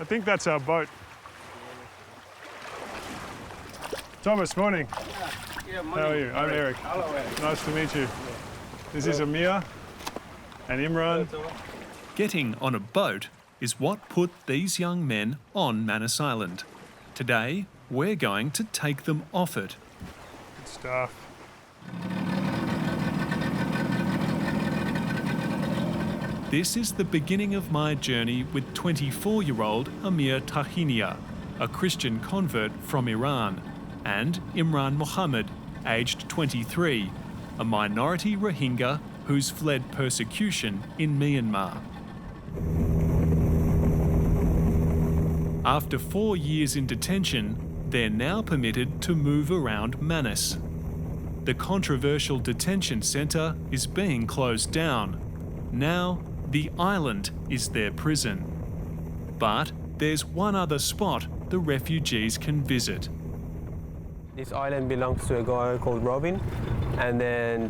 think that's our boat. Thomas, morning. Yeah, morning. How are you? I'm Eric. Hello, Eric. Nice to meet you. This is Amir and Imran. Getting on a boat is what put these young men on Manus Island. Today, we're going to take them off it. Good stuff. This is the beginning of my journey with 24-year-old Amir Taghinia, a Christian convert from Iran, and Imran Mohammed, aged 23, a minority Rohingya who's fled persecution in Myanmar. After 4 years in detention, they're now permitted to move around Manus. The controversial detention centre is being closed down. Now, the island is their prison. But there's one other spot the refugees can visit. This island belongs to a guy called Robin, and then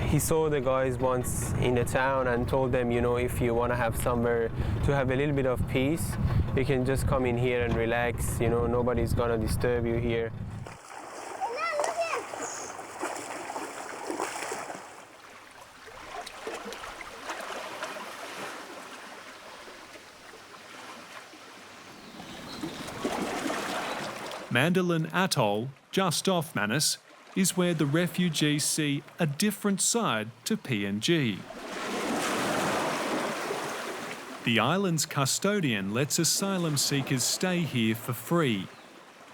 he saw the guys once in the town and told them, you know, if you want to have somewhere to have a little bit of peace, you can just come in here and relax, you know, nobody's gonna disturb you here. Mandolin Atoll, just off Manus, is where the refugees see a different side to PNG. The island's custodian lets asylum seekers stay here for free.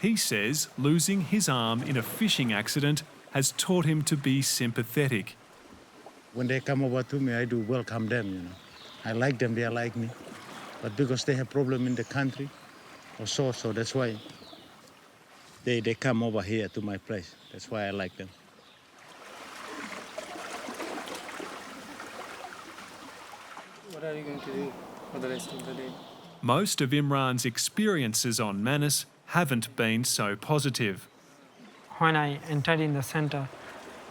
He says losing his arm in a fishing accident has taught him to be sympathetic. When they come over to me, I do welcome them, you know. I like them, they like me. But because they have problem in the country or so that's why they come over here to my place. That's why I like them. What are you going to do for the rest of the day? Most of Imran's experiences on Manus haven't been so positive. When I entered in the center,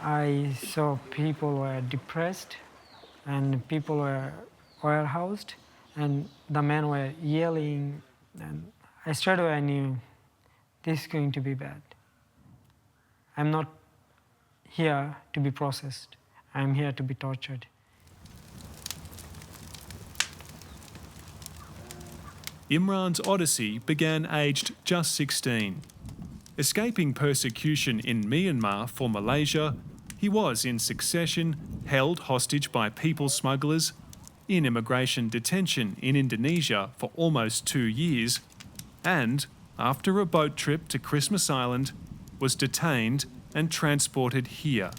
I saw people were depressed and people were warehoused and the men were yelling, and I straight away knew this is going to be bad. I'm not here to be processed. I'm here to be tortured. Imran's odyssey began aged just 16. Escaping persecution in Myanmar for Malaysia, he was in succession held hostage by people smugglers, in immigration detention in Indonesia for almost 2 years, and, after a boat trip to Christmas Island, was detained and transported here.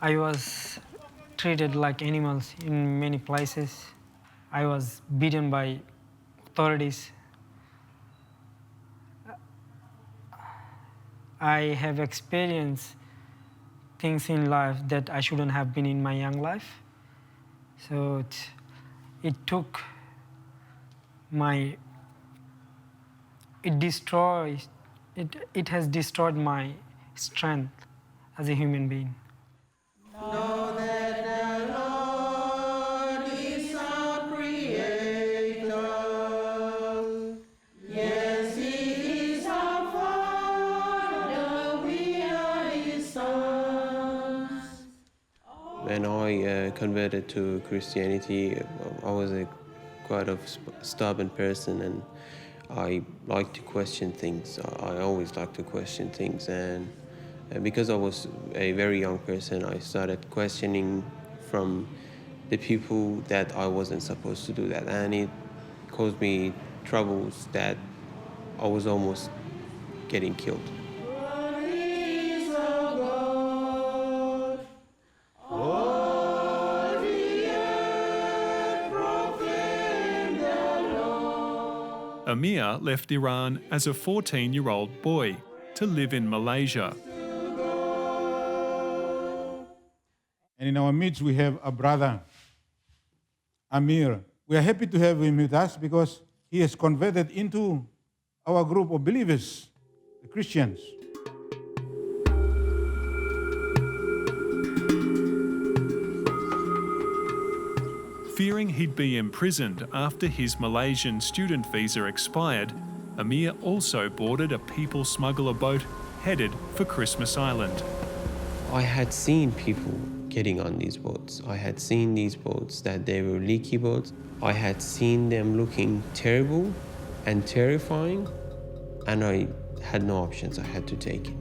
I was treated like animals in many places. I was beaten by authorities. I have experienced things in life that I shouldn't have been in my young life. So it has destroyed my strength as a human being. Know that the Lord is our creator. Yes, he is our Father, we are his sons. When I converted to Christianity, I was quite a stubborn person, and I like to question things. I always like to question things, and because I was a very young person, I started questioning from the people that I wasn't supposed to do that, and it caused me troubles that I was almost getting killed. Amir left Iran as a 14-year-old boy to live in Malaysia. And in our midst, we have a brother, Amir. We are happy to have him with us because he has converted into our group of believers, the Christians. Fearing he'd be imprisoned after his Malaysian student visa expired, Amir also boarded a people smuggler boat headed for Christmas Island. I had seen people getting on these boats. I had seen these boats that they were leaky boats. I had seen them looking terrible and terrifying, and I had no options. I had to take it.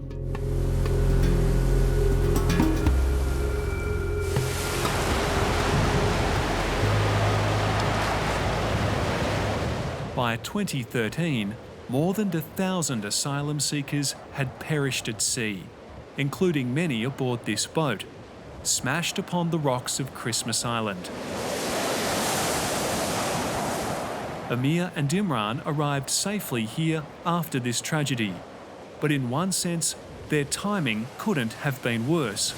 By 2013, more than 1,000 asylum seekers had perished at sea, including many aboard this boat, smashed upon the rocks of Christmas Island. Amir and Imran arrived safely here after this tragedy, but in one sense, their timing couldn't have been worse.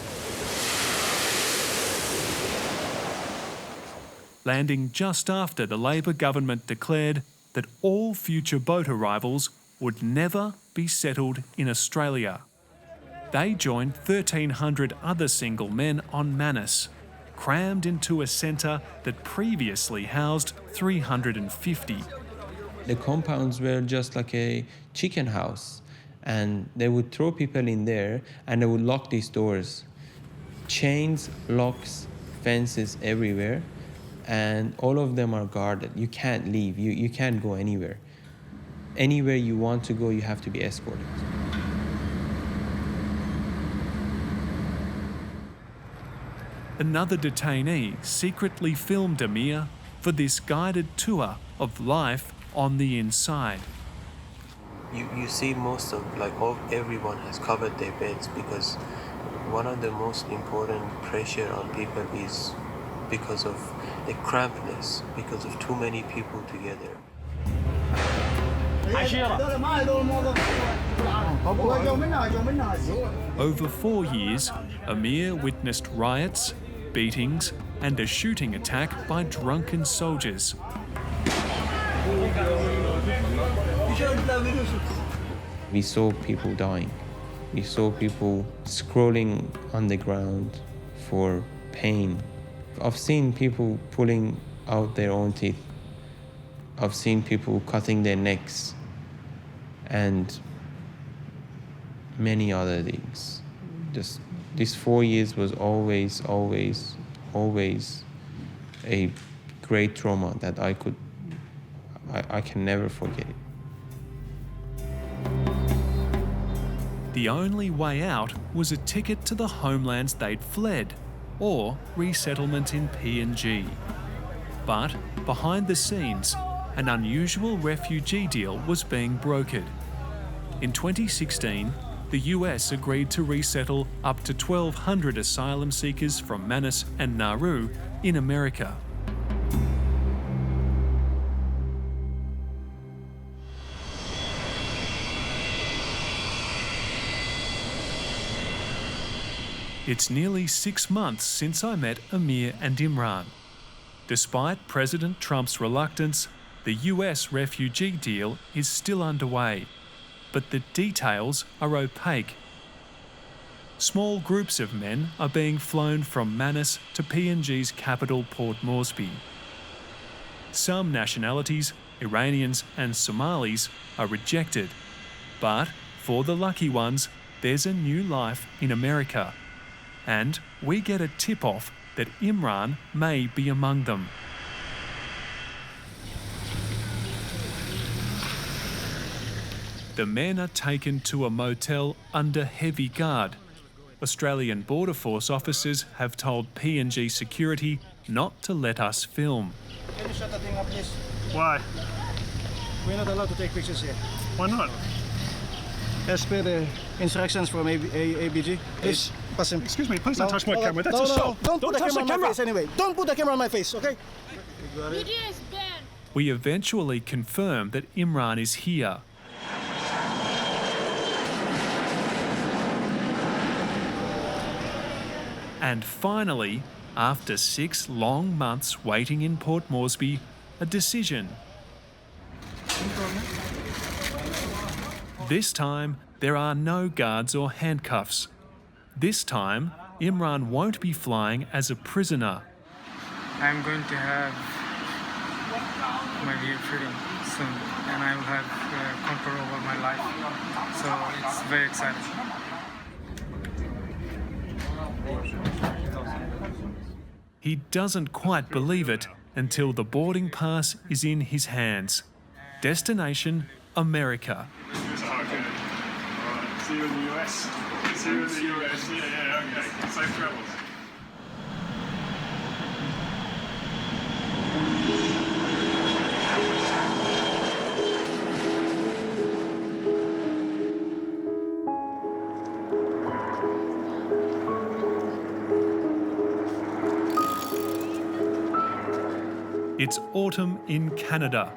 Landing just after the Labor government declared that all future boat arrivals would never be settled in Australia. They joined 1,300 other single men on Manus, crammed into a centre that previously housed 350. The compounds were just like a chicken house, and they would throw people in there and they would lock these doors. Chains, locks, fences everywhere, and all of them are guarded. You can't leave, you can't go anywhere. Anywhere you want to go, you have to be escorted. Another detainee secretly filmed Amir for this guided tour of life on the inside. You see most of, everyone has covered their beds, because one of the most important pressure on people is because of the crampedness, because of too many people together. Over 4 years, Amir witnessed riots, beatings, and a shooting attack by drunken soldiers. We saw people dying. We saw people scrolling on the ground for pain. I've seen people pulling out their own teeth. I've seen people cutting their necks and many other things. Just these 4 years was always a great trauma that I can never forget it. The only way out was a ticket to the homelands they'd fled, or resettlement in PNG. But behind the scenes, an unusual refugee deal was being brokered. In 2016, the US agreed to resettle up to 1,200 asylum seekers from Manus and Nauru in America. It's nearly 6 months since I met Amir and Imran. Despite President Trump's reluctance, the US refugee deal is still underway, but the details are opaque. Small groups of men are being flown from Manus to PNG's capital, Port Moresby. Some nationalities, Iranians and Somalis, are rejected, but for the lucky ones, there's a new life in America. And we get a tip-off that Imran may be among them. The men are taken to a motel under heavy guard. Australian Border Force officers have told PNG security not to let us film. Can you shut that thing up, please? Why? We're not allowed to take pictures here. Why not? As per the instructions from ABG. Please, pass him. Excuse me, please don't No, touch my no, camera. That's no, assault. Don't put the touch camera on the my camera. face anyway. Don't put the camera on my face, okay? We eventually confirm that Imran is here. And finally, after 6 long months waiting in Port Moresby, a decision. This time, there are no guards or handcuffs. This time, Imran won't be flying as a prisoner. I'm going to have my dear freedom soon, and I will have control over my life. So it's very exciting. He doesn't quite believe it until the boarding pass is in his hands. Destination, America. Okay. All right. See you in the US. See you in the US. Yeah, okay. Safe travels. It's autumn in Canada,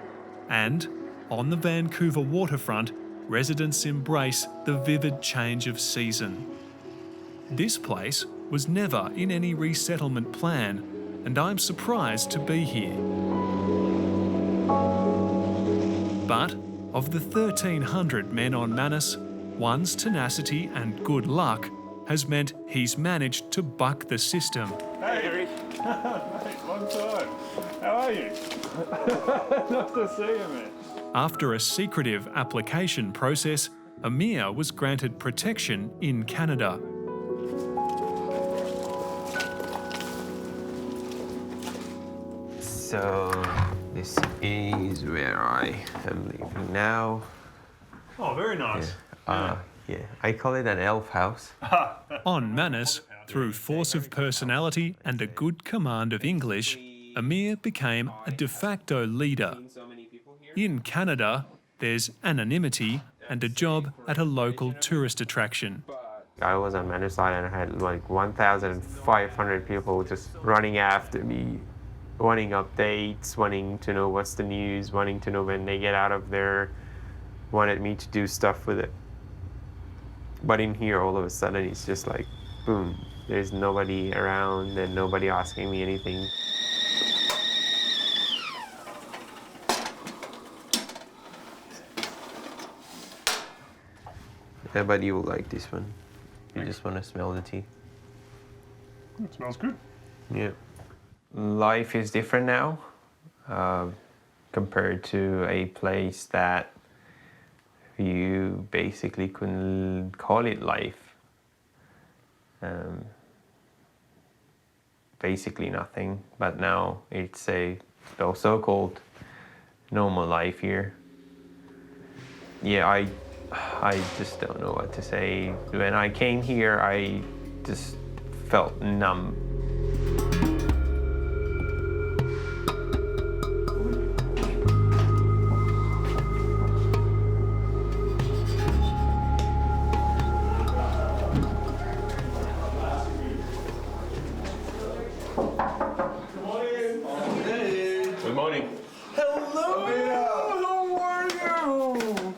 and on the Vancouver waterfront, residents embrace the vivid change of season. This place was never in any resettlement plan, and I'm surprised to be here. But of the 1,300 men on Manus, one's tenacity and good luck has meant he's managed to buck the system. Hey, mate, long time. How are you? Nice to see you, man. After a secretive application process, Amir was granted protection in Canada. So this is where I am living now. Oh, very nice. Yeah, I call it an elf house. On Manus, through force of personality and a good command of English, Amir became a de facto leader. In Canada, there's anonymity and a job at a local tourist attraction. I was on Manus side and I had like 1,500 people just running after me, wanting updates, wanting to know what's the news, wanting to know when they get out of there, wanted me to do stuff with it. But in here, all of a sudden, it's just like, boom, there's nobody around and nobody asking me anything. Yeah, but you will like this one. You just want to smell the tea. It smells good. Yeah. Life is different now compared to a place that you basically couldn't call it life. Basically nothing, but now it's a so-called normal life here. Yeah, I just don't know what to say. When I came here, I just felt numb. Good morning. Hello! How are you?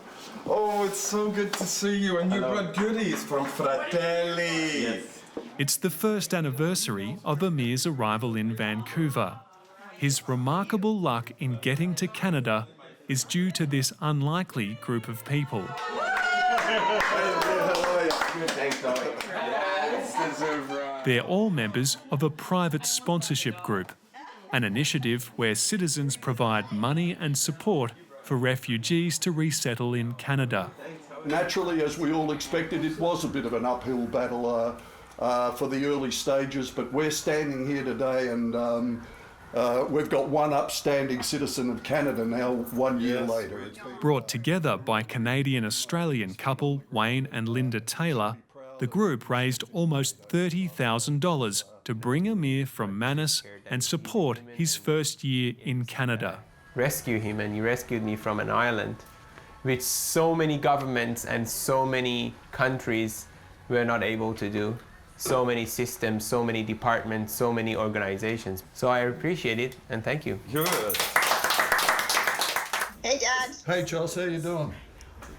Oh, it's so good to see you. And you brought goodies from Fratelli. Yes. It's the first anniversary of Amir's arrival in Vancouver. His remarkable luck in getting to Canada is due to this unlikely group of people. They're all members of a private sponsorship group, an initiative where citizens provide money and support for refugees to resettle in Canada. Naturally, as we all expected, it was a bit of an uphill battle for the early stages, but we're standing here today and we've got one upstanding citizen of Canada now 1 year later. Brought together by Canadian-Australian couple Wayne and Linda Taylor, the group raised almost $30,000 to bring Amir from Manus and support his first year in Canada. Rescue him, and he rescued me from an island, which so many governments and so many countries were not able to do. So many systems, so many departments, so many organizations. So I appreciate it, and thank you. Good. Hey, Dad. Hey Charles, how you doing?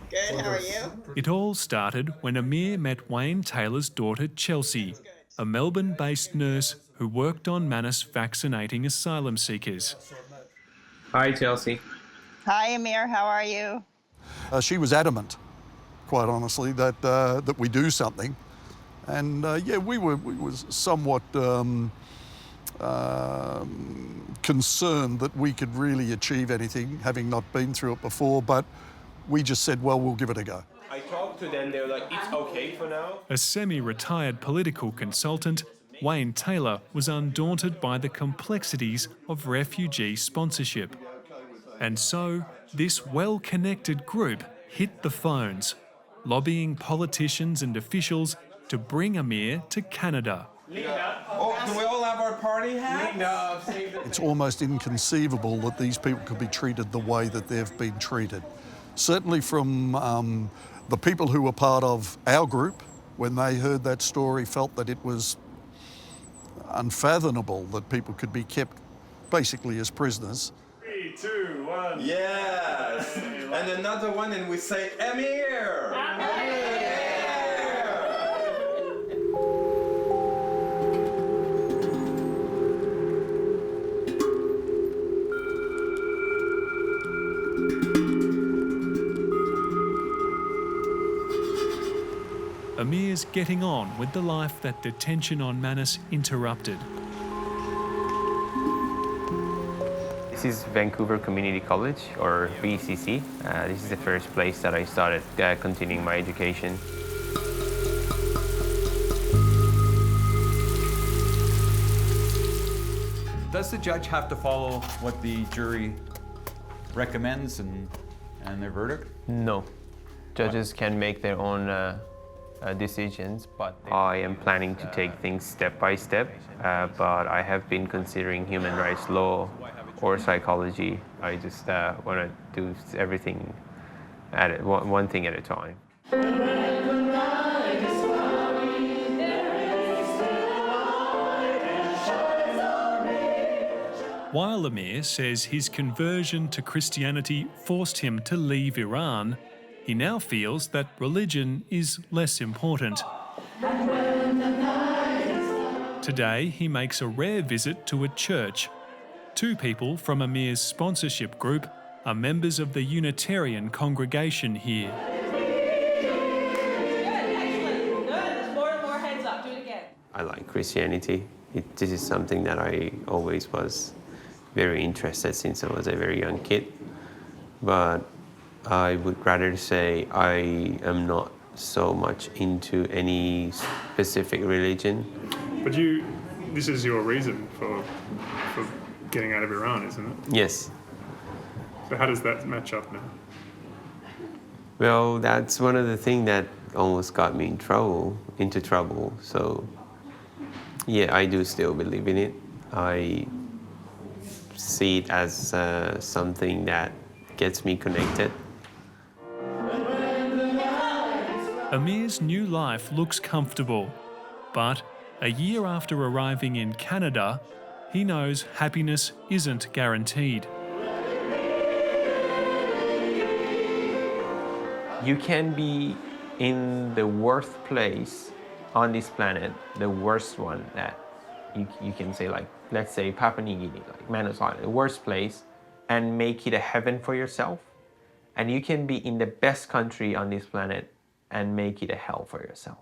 Good, how are you? It all started when Amir met Wayne Taylor's daughter Chelsea, a Melbourne-based nurse who worked on Manus vaccinating asylum seekers. Hi, Chelsea. Hi, Amir, how are you? She was adamant, quite honestly, that we do something. And yeah, we were somewhat concerned that we could really achieve anything, having not been through it before, but we just said, well, we'll give it a go. I talked to them, they were like, it's okay for now. A semi-retired political consultant, Wayne Taylor was undaunted by the complexities of refugee sponsorship. And so, this well-connected group hit the phones, lobbying politicians and officials to bring Amir to Canada. Oh, do we all have our party hats? It's almost inconceivable that these people could be treated the way that they've been treated. Certainly from the people who were part of our group, when they heard that story, felt that it was unfathomable that people could be kept basically as prisoners. 3, 2, 1. Yes! And another one, and we say, Amir! Amir's getting on with the life that detention on Manus interrupted. This is Vancouver Community College, or VCC. This is the first place that I started continuing my education. Does the judge have to follow what the jury recommends and their verdict? No. Judges can make their own decisions, but I am planning to take things step by step, but I have been considering human rights law or psychology. I just want to do everything one thing at a time. While Amir says his conversion to Christianity forced him to leave Iran, he now feels that religion is less important. Today, he makes a rare visit to a church. 2 people from Amir's sponsorship group are members of the Unitarian congregation here. I like Christianity. This is something that I always was very interested since I was a very young kid. But I would rather say I am not so much into any specific religion. But this is your reason for getting out of Iran, isn't it? Yes. So how does that match up now? Well, that's one of the things that almost got me into trouble. So, yeah, I do still believe in it. I see it as something that gets me connected. Amir's new life looks comfortable, but a year after arriving in Canada, he knows happiness isn't guaranteed. You can be in the worst place on this planet, the worst one that you can say, like, let's say Papua New Guinea, like Manus Island, the worst place, and make it a heaven for yourself. And you can be in the best country on this planet and make it a hell for yourself.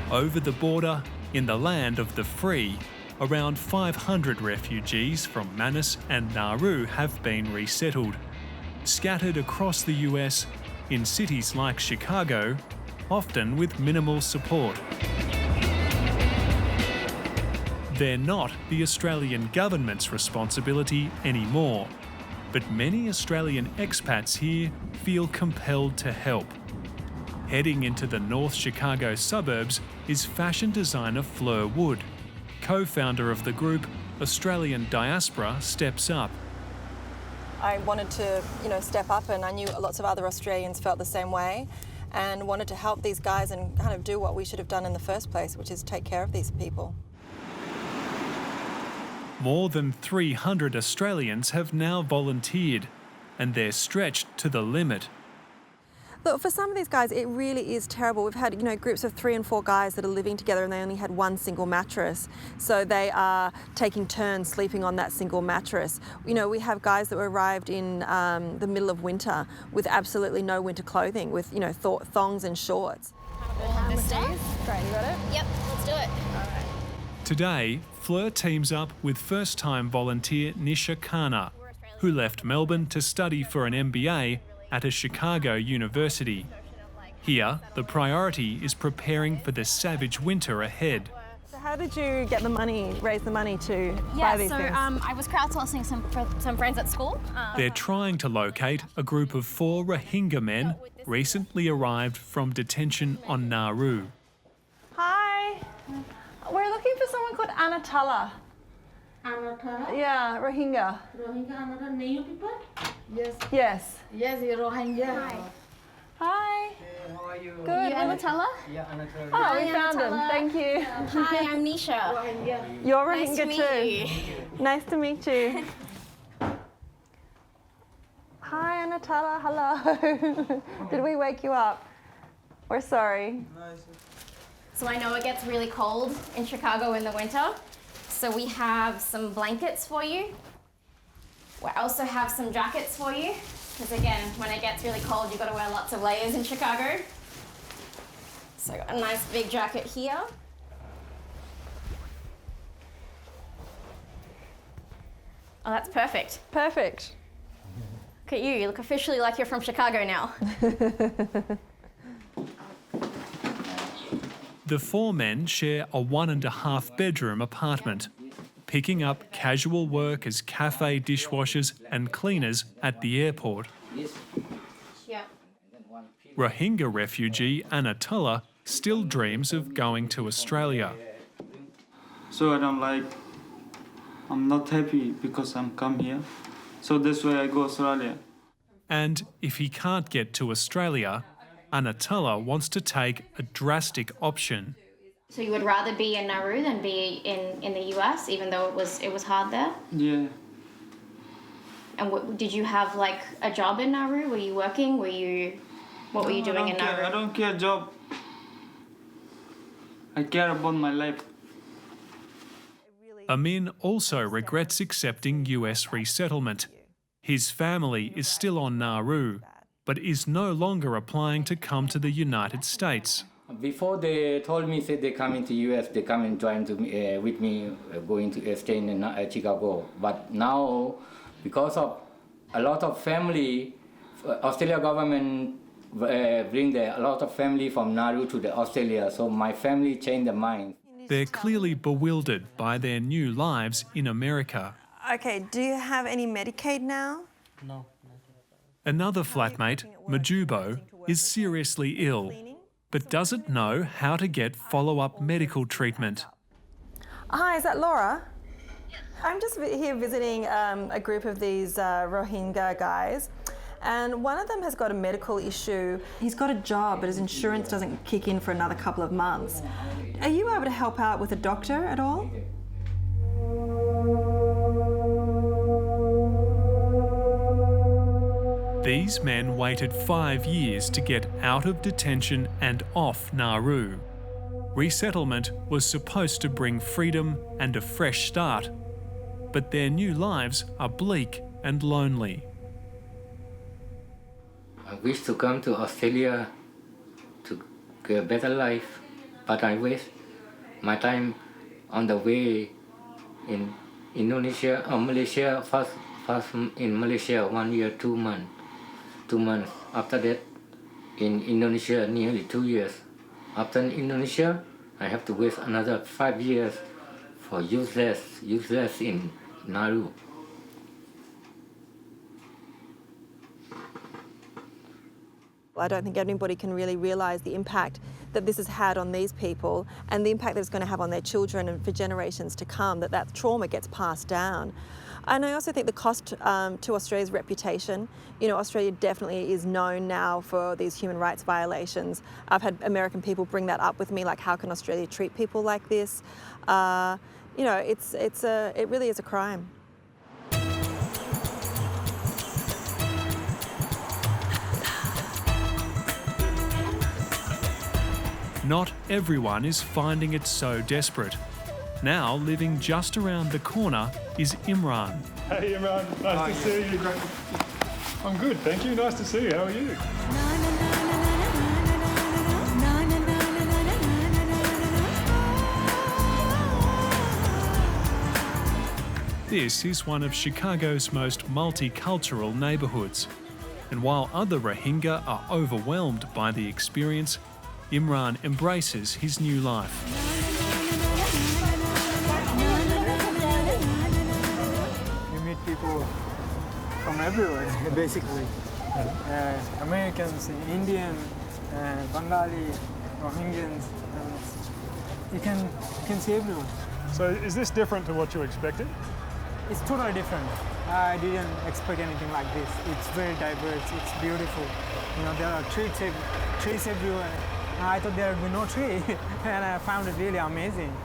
Over the border, in the land of the free, around 500 refugees from Manus and Nauru have been resettled, scattered across the US in cities like Chicago, often with minimal support. They're not the Australian government's responsibility anymore, but many Australian expats here feel compelled to help. Heading into the North Chicago suburbs is fashion designer Fleur Wood, co-founder of the group Australian Diaspora Steps Up. I wanted to, step up, and I knew lots of other Australians felt the same way, and wanted to help these guys and kind of do what we should have done in the first place, which is take care of these people. More than 300 Australians have now volunteered, and they're stretched to the limit. Look, for some of these guys, it really is terrible. We've had, groups of 3 and 4 guys that are living together and they only had one single mattress. So they are taking turns sleeping on that single mattress. We have guys that arrived in the middle of winter with absolutely no winter clothing, with, thongs and shorts. This stays? Great, you got it? Yep, let's do it. Today, Fleur teams up with first-time volunteer Nisha Khanna, who left Melbourne to study for an MBA at a Chicago university. Here, the priority is preparing for the savage winter ahead. So how did you get the money, raise the money to buy these things? I was crowdsourcing some friends at school. They're trying to locate a group of 4 Rohingya men recently arrived from detention on Nauru. Hi. We're looking for someone called Anatala. Anatala? Yeah, Rohingya. Rohingya, Anatala, Nauru people? Yes. Yes. Yes, you're Rohingya. Hi. How are you? Good. You Anatala? Yeah, Anatala. Oh, Hi, we found him. Anatala. Thank you. Hi, I'm Nisha. You're Nice to Rohingya meet too. you. Nice to meet you. Hi, Anatala. Hello. Did we wake you up? We're sorry. So I know it gets really cold in Chicago in the winter. So we have some blankets for you. We also have some jackets for you. Because again, when it gets really cold, you've got to wear lots of layers in Chicago. So I got a nice big jacket here. Oh, that's perfect. Perfect. Look at you. You look officially like you're from Chicago now. The 4 men share a 1.5 bedroom apartment, picking up casual work as cafe dishwashers and cleaners at the airport. Yeah. Rohingya refugee Anatala still dreams of going to Australia. So I'm not happy because I'm come here. So that's why I go Australia. And if he can't get to Australia, Anatala wants to take a drastic option. So you would rather be in Nauru than be in the US, even though it was hard there? Yeah. And did you have like a job in Nauru? Were you working? What were you doing in Nauru? I don't care job. I care about my life. Amin also regrets accepting US resettlement. His family is still on Nauru, but is no longer applying to come to the United States. Before they told me, said they come into US, they come and join with me, going to stay in Chicago. But now, because of a lot of family, Australia government bring a lot of family from Nauru to the Australia, so my family changed their mind. They're clearly bewildered by their new lives in America. Okay, do you have any Medicaid now? No. Another flatmate, Majubo, is seriously ill, but doesn't know how to get follow-up medical treatment. Hi, is that Laura? I'm just here visiting a group of these Rohingya guys, and one of them has got a medical issue. He's got a job, but his insurance doesn't kick in for another couple of months. Are you able to help out with a doctor at all? These men waited 5 years to get out of detention and off Nauru. Resettlement was supposed to bring freedom and a fresh start, but their new lives are bleak and lonely. I wish to come to Australia to get a better life, but I waste my time on the way in Indonesia or Malaysia. First in Malaysia 1 year, 2 months. 2 months. After that, in Indonesia, nearly 2 years. After Indonesia, I have to waste another 5 years for useless in Nauru. I don't think anybody can really realise the impact that this has had on these people and the impact that it's going to have on their children and for generations to come, that trauma gets passed down. And I also think the cost to Australia's reputation. Australia definitely is known now for these human rights violations. I've had American people bring that up with me, like how can Australia treat people like this? It really is a crime. not everyone is finding it so desperate. Now, living just around the corner is Imran. Hey Imran, nice to see you. I'm good, thank you. Nice to see you. How are you? This is one of Chicago's most multicultural neighbourhoods. And while other Rohingya are overwhelmed by the experience, Imran embraces his new life. You meet people from everywhere, basically. Americans, Indian, Bengali, Rohingyas. You can see everyone. So is this different to what you expected? It's totally different. I didn't expect anything like this. It's very diverse. It's beautiful. You know, there are trees everywhere. I thought there would be no tree, and I found it really amazing.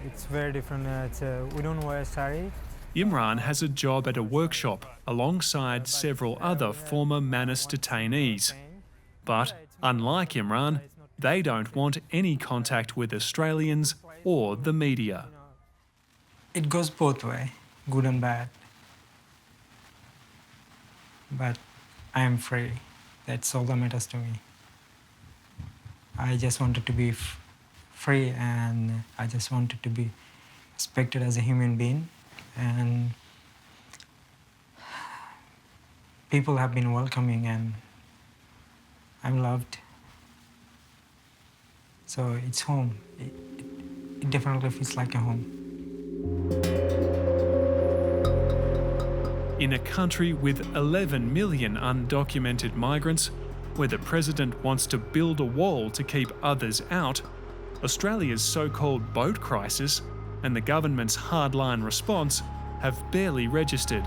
It's very different. We don't wear sari. Imran has a job at a workshop alongside several other former Manus detainees. But unlike Imran, they don't want any contact with Australians or the media. It goes both ways, good and bad. But I am free. That's all that matters to me. I just wanted to be free, and I just wanted to be respected as a human being. And people have been welcoming, and I'm loved. So it's home. It definitely feels like a home. In a country with 11 million undocumented migrants, where the president wants to build a wall to keep others out, Australia's so-called boat crisis and the government's hardline response have barely registered.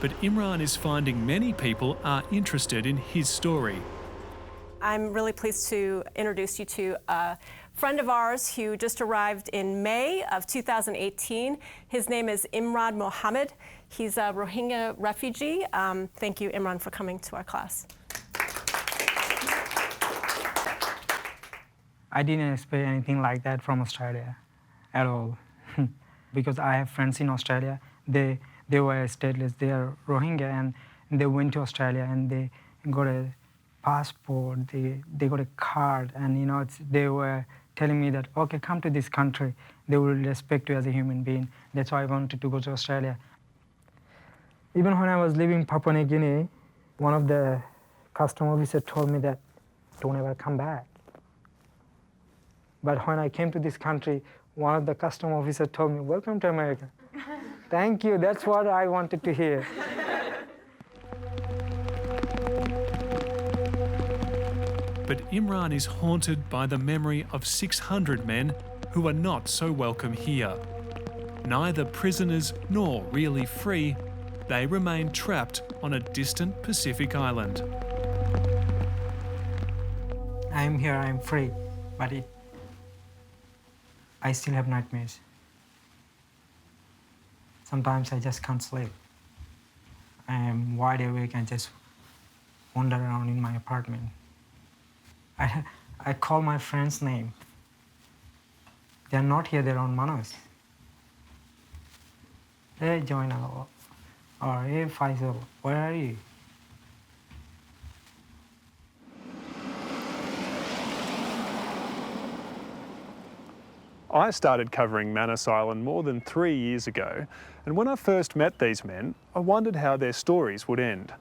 But Imran is finding many people are interested in his story. I'm really pleased to introduce you to a friend of ours who just arrived in May of 2018. His name is Imran Mohammed. He's a Rohingya refugee. Thank you, Imran, for coming to our class. I didn't expect anything like that from Australia at all. Because I have friends in Australia. They were stateless. They are Rohingya, and they went to Australia and they got a passport, they got a card, and you know, they were telling me that, okay, come to this country. They will respect you as a human being. That's why I wanted to go to Australia. Even when I was leaving Papua New Guinea, one of the custom officers told me that, don't ever come back. But when I came to this country, one of the custom officers told me, welcome to America. Thank you, that's what I wanted to hear. But Imran is haunted by the memory of 600 men who are not so welcome here. Neither prisoners nor really free, they remain trapped on a distant Pacific island. I'm here, I'm free, but I still have nightmares. Sometimes I just can't sleep. I am wide awake and just wander around in my apartment. I call my friend's name. They're not here, they're on Manus. Hey, Joyna, or hey, Faisal, where are you? I started covering Manus Island more than 3 years ago, and when I first met these men, I wondered how their stories would end.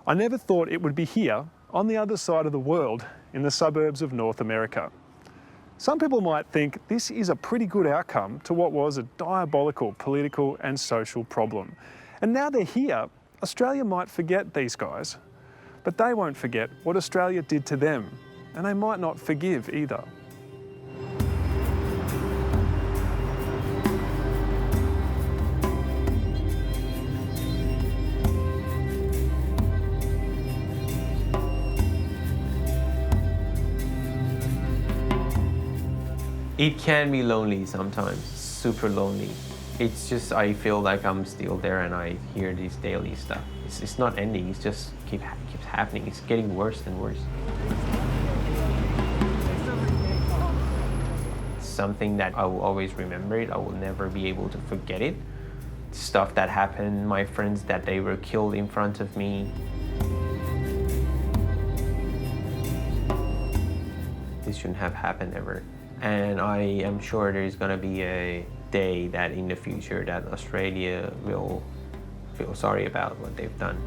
I never thought it would be here, on the other side of the world, in the suburbs of North America. Some people might think this is a pretty good outcome to what was a diabolical political and social problem. And now they're here, Australia might forget these guys, but they won't forget what Australia did to them, and they might not forgive either. It can be lonely sometimes, super lonely. It's just I feel like I'm still there and I hear this daily stuff. It's not ending, it's just keeps happening. It's getting worse and worse. Something that I will always remember it. I will never be able to forget it. Stuff that happened, my friends that they were killed in front of me. This shouldn't have happened ever. And I am sure there's gonna be a day that in the future that Australia will feel sorry about what they've done.